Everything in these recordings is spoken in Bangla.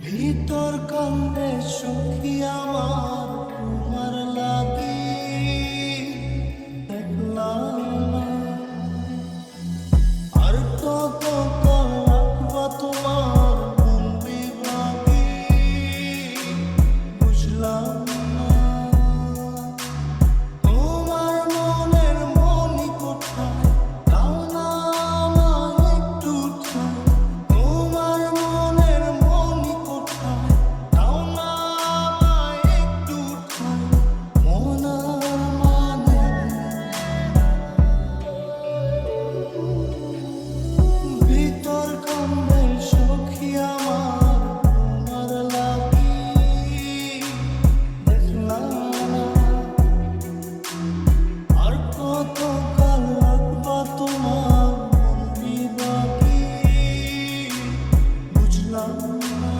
ভিতর কান্দে সখী আমার তোমার লাগি দেখলাম না। আর কত কাল রাখবা তোমার মন বিভাগী বুঝলাম না। তোমার মনের মনি কোথায় দাও না আমায় একটু ঠাঁই। তোমার মনের মনি কোথায় দাও না আমায় একটু ঠাঁই। মন মানে ভিতর কান্দে সখী আমার তোমার লাগি দেখলাম না। আর কত কাল রাখবা তোমার মন বিভাগী বুঝলাম না।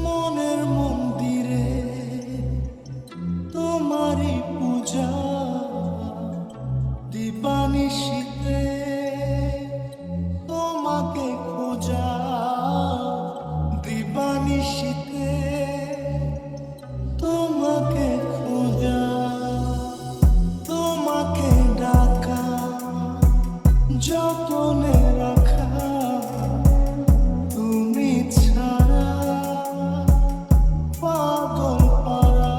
মনের মন্দিরে তোমারই পূজা দিবানিশীতে তোমাকে খোঁজা দিবানিশীতে তোমাকে খোঁজা তোমাকে ডাকা যতনে রাখা তুমি ছাড়া পাগল পারা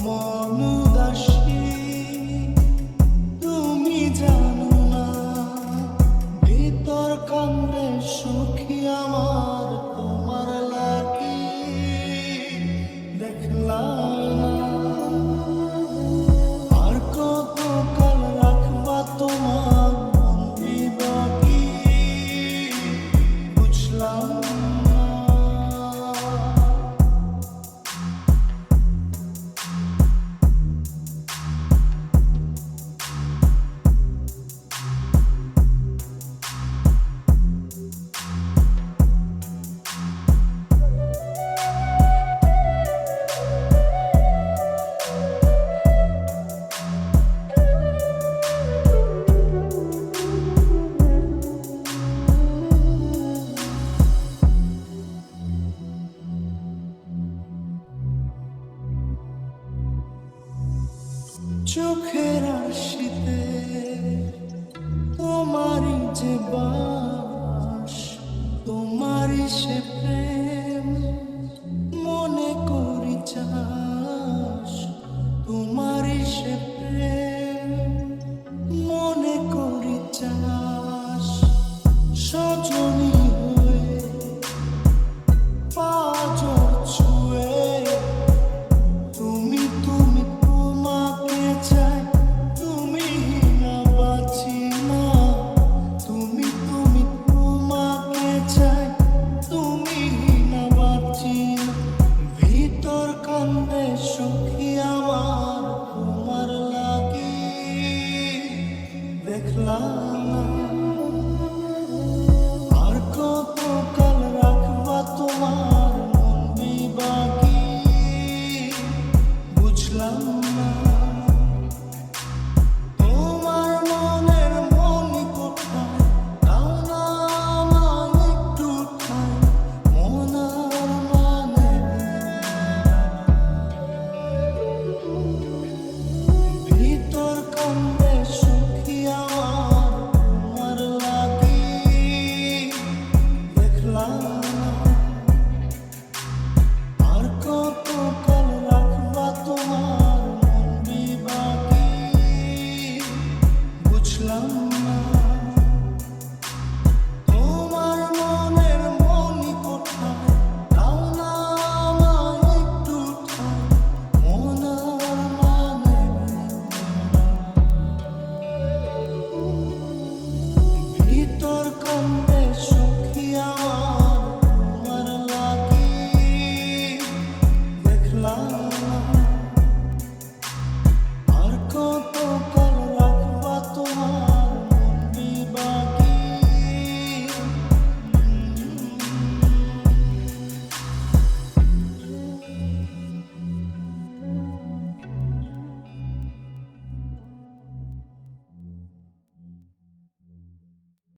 মন উদাসী তুমি জানো না। ভিতর কান্দে সখী আমার তোমার লাগি দেখলাম না। আর কত কাল রাখবা তোমার মন বিভাগী বুঝলাম না। চোখের আশিতে তোমারই যে বাস তোমারই সে প্রেম মনে করি চাস। তোমারই সে প্রেম মনে করি চাস। সজন